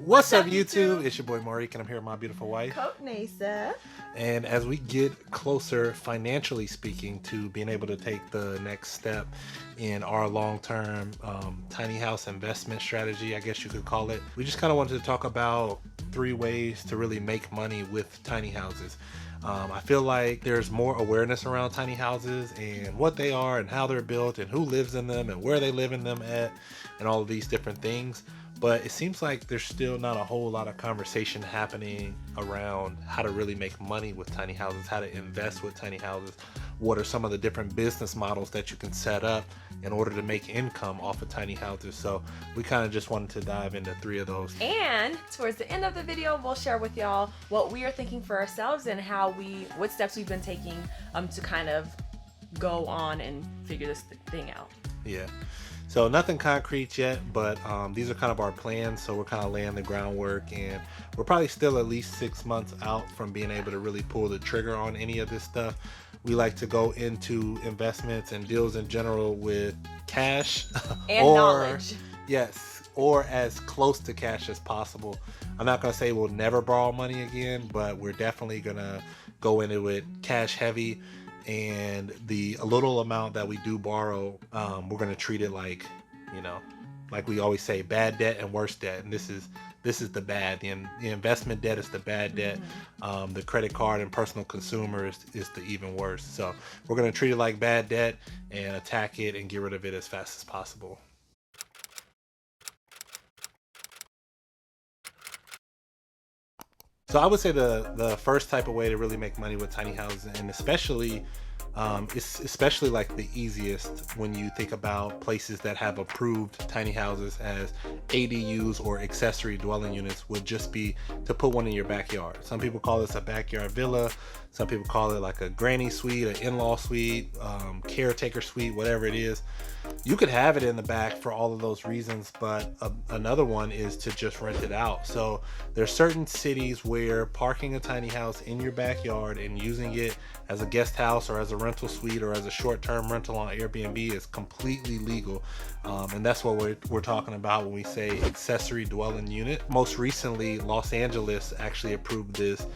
What's up, YouTube? It's your boy Maurice, and I'm here with my beautiful wife, Coat Nasa. And as we get closer, financially speaking, to being able to take the next step in our long-term tiny house investment strategy, I guess you could call it, we just kind of wanted to talk about 3 ways to really make money with tiny houses. I feel like there's more awareness around tiny houses and what they are and how they're built and who lives in them and where they live in them at and all of these different things. But it seems like there's still not a whole lot of conversation happening around how to really make money with tiny houses, how to invest with tiny houses, what are some of the different business models that you can set up in order to make income off of tiny houses. So we kind of just wanted to dive into 3 of those. And towards the end of the video, we'll share with y'all what we are thinking for ourselves and what steps we've been taking to kind of go on and figure this thing out. Yeah. So nothing concrete yet, but these are kind of our plans. So we're kind of laying the groundwork, and we're probably still at least 6 months out from being able to really pull the trigger on any of this stuff. We like to go into investments and deals in general with cash and knowledge. Yes, or as close to cash as possible. I'm not going to say we'll never borrow money again, but we're definitely going to go into it cash heavy. And a little amount that we do borrow, we're going to treat it like, like we always say, bad debt and worse debt. And this is the bad. The investment debt is the bad debt. The credit card and personal consumer is the even worse. So we're going to treat it like bad debt and attack it and get rid of it as fast as possible. So I would say the first type of way to really make money with tiny houses, and especially it's especially like the easiest when you think about places that have approved tiny houses as ADUs or accessory dwelling units, would just be to put one in your backyard. Some people call this a backyard villa. Some people call it like a granny suite, an in-law suite, caretaker suite, whatever it is. You could have it in the back for all of those reasons, but another one is to just rent it out. So there's certain cities where parking a tiny house in your backyard and using it as a guest house or as a rental suite or as a short-term rental on Airbnb is completely legal. And that's what we're talking about when we say accessory dwelling unit. Most recently, Los Angeles actually approved this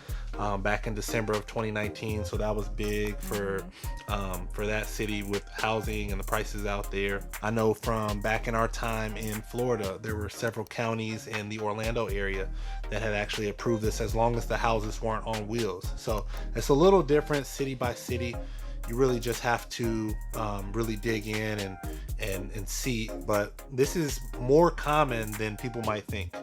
back in December of 2019, so that was big for that city with housing and the prices out there. I know from back in our time in Florida, there were several counties in the Orlando area that had actually approved this as long as the houses weren't on wheels. So it's a little different city by city. You really just have to really dig in and see, but this is more common than people might think.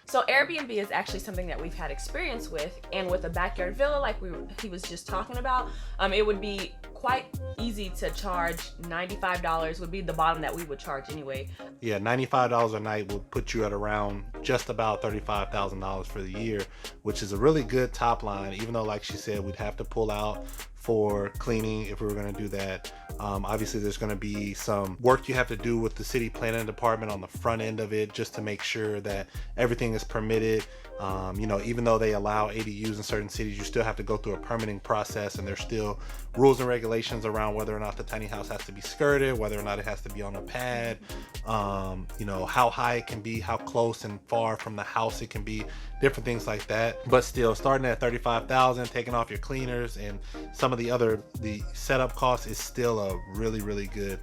So Airbnb is actually something that we've had experience with, and with a backyard villa like he was just talking about, it would be quite easy to charge. $95 would be the bottom that we would charge anyway. Yeah, $95 a night will put you at around just about $35,000 for the year, which is a really good top line, even though, like she said, we'd have to pull out for cleaning if we were going to do that. Obviously there's going to be some work you have to do with the city planning department on the front end of it, just to make sure that everything is permitted. Even though they allow ADUs in certain cities, you still have to go through a permitting process, and there's still rules and regulations around whether or not the tiny house has to be skirted, whether or not it has to be on a pad, how high it can be, how close and far from the house it can be, different things like that. But still, starting at $35,000, taking off your cleaners and some of the setup costs, is still a really, really good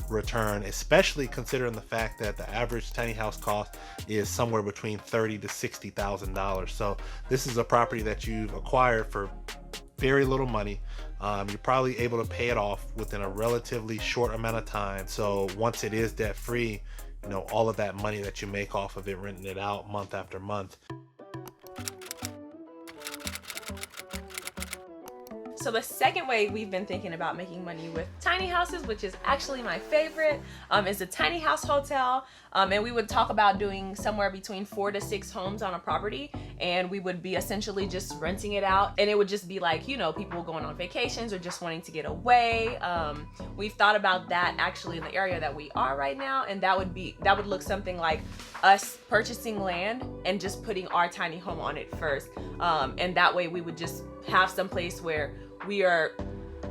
return, especially considering the fact that the average tiny house cost is somewhere between $30,000 to $60,000. So this is a property that you've acquired for very little money. You're probably able to pay it off within a relatively short amount of time. So once it is debt free, all of that money that you make off of it, renting it out month after month. So the second way we've been thinking about making money with tiny houses, which is actually my favorite, is a tiny house hotel. And we would talk about doing somewhere between 4 to 6 homes on a property, and we would be essentially just renting it out. And it would just be like, people going on vacations or just wanting to get away. We've thought about that actually in the area that we are right now, and that would look something like us purchasing land and just putting our tiny home on it first. And that way we would just have some place where we are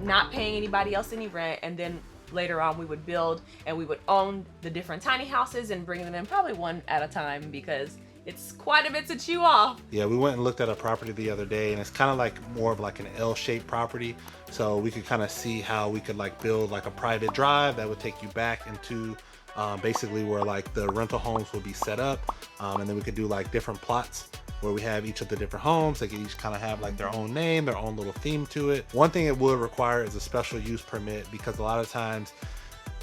not paying anybody else any rent, and then later on we would build and we would own the different tiny houses and bring them in probably one at a time, because it's quite a bit to chew off. Yeah, we went and looked at a property the other day, and it's kind of like more of like an L-shaped property. So we could kind of see how we could like build like a private drive that would take you back into basically where like the rental homes would be set up. And then we could do like different plots where we have each of the different homes. They could each kind of have like their own name, their own little theme to it. One thing it would require is a special use permit, because a lot of times,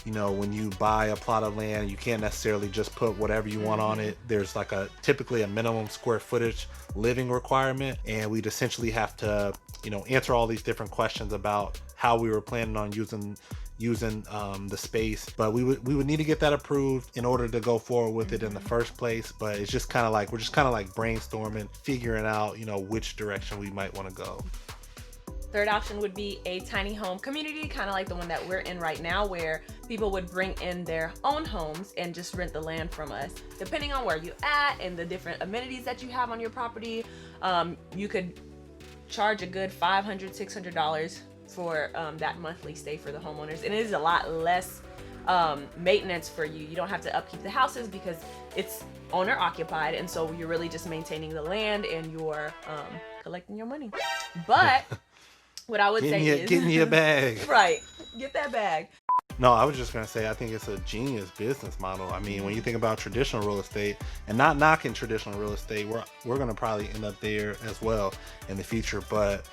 you know, when you buy a plot of land, you can't necessarily just put whatever you want on it. There's like typically a minimum square footage living requirement, and we'd essentially have to, you know, answer all these different questions about how we were planning on using the space. But we would need to get that approved in order to go forward with it in the first place. But it's just kind of like, we're just kind of like brainstorming, figuring out, you know, which direction we might want to go. Third option would be a tiny home community, kind of like the one that we're in right now, where people would bring in their own homes and just rent the land from us. Depending on where you're at and the different amenities that you have on your property, you could charge a good $500, $600 for that monthly stay for the homeowners. And it is a lot less maintenance for you. You don't have to upkeep the houses because it's owner occupied, and so you're really just maintaining the land and you're collecting your money. But what I would say is getting your bag. Right, get that bag. No, I was just gonna say, I think it's a genius business model. I mean, when you think about traditional real estate, and not knocking traditional real estate, we're gonna probably end up there as well in the future. But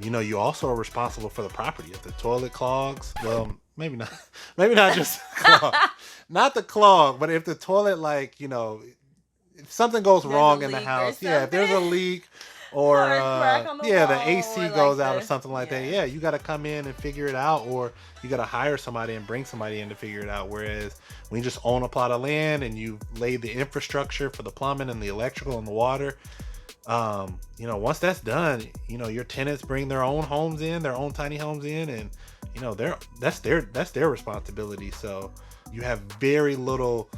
you know, you also are responsible for the property. If the toilet clogs, well, maybe not just clog, not the clog, but if the toilet, like, you know, if something goes wrong in the house, yeah, if there's a leak. Or the AC goes out or something like that. Yeah, you got to come in and figure it out, or you got to hire somebody and bring somebody in to figure it out. Whereas when you just own a plot of land and you lay the infrastructure for the plumbing and the electrical and the water, you know, once that's done, you know, your tenants bring their own homes in, their own tiny homes in, and you know, that's their responsibility. So you have very little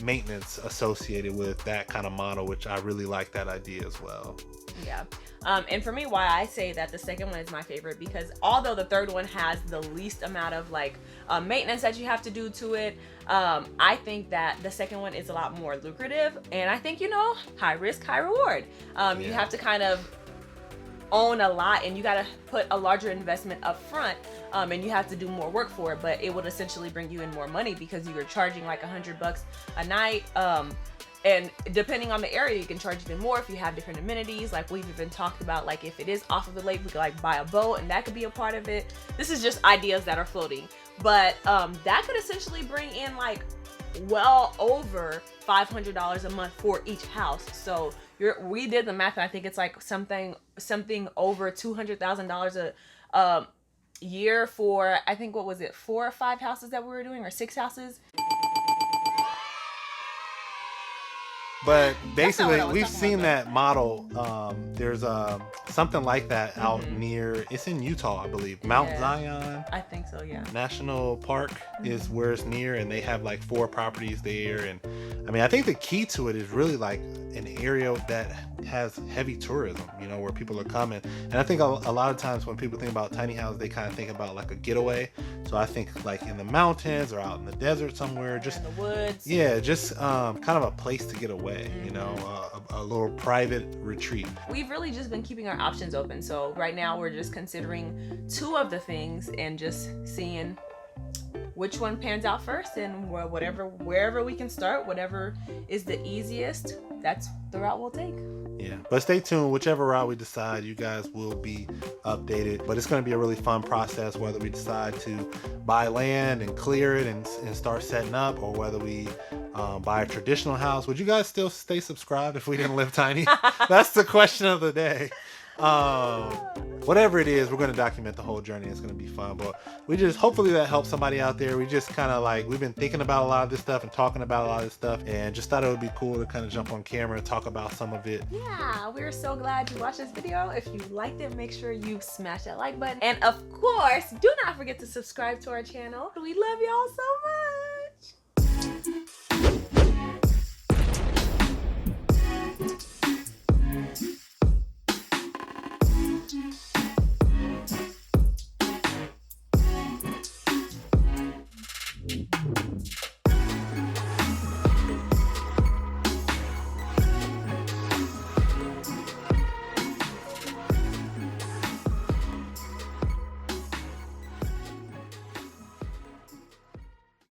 maintenance associated with that kind of model, which I really like that idea as well. Yeah. And for me, why I say that the second one is my favorite, because although the third one has the least amount of like maintenance that you have to do to it, I think that the second one is a lot more lucrative, and I think, you know, high risk, high reward. You have to kind of own a lot, and you got to put a larger investment up front, and you have to do more work for it, but it would essentially bring you in more money because you were charging like $100 a night, and depending on the area, you can charge even more if you have different amenities. Like we've even talked about, like if it is off of the lake, we could like buy a boat, and that could be a part of it. This is just ideas that are floating, but that could essentially bring in like well over $500 a month for each house. So we did the math, and I think it's like something over $200,000 a year for, I think, what was it, 4 or 5 houses that we were doing, or 6 houses? But basically, we've seen that model. There's something like that out near, it's in Utah, I believe. Mount Zion. I think so, yeah. National Park is where it's near, and they have like 4 properties there. And I mean, I think the key to it is really like an area that has heavy tourism, you know, where people are coming. And I think a lot of times when people think about tiny houses, they kind of think about like a getaway. So I think like in the mountains or out in the desert somewhere, just in the woods. Yeah, just kind of a place to get away, you know, a little private retreat. We've really just been keeping our options open. So right now we're just considering 2 of the things and just seeing which one pans out first, and wherever we can start, whatever is the easiest, that's the route we'll take. Yeah, but stay tuned. Whichever route we decide, you guys will be updated. But it's going to be a really fun process, whether we decide to buy land and clear it and start setting up, or whether we buy a traditional house. Would you guys still stay subscribed if we didn't live tiny? That's the question of the day. Whatever it is, we're going to document the whole journey. It's going to be fun, but hopefully that helps somebody out there. We just kind of like, we've been thinking about a lot of this stuff and talking about a lot of this stuff, and just thought it would be cool to kind of jump on camera and talk about some of it. Yeah, we're so glad you watched this video. If you liked it, make sure you smash that like button, and of course, do not forget to subscribe to our channel. We love y'all so much.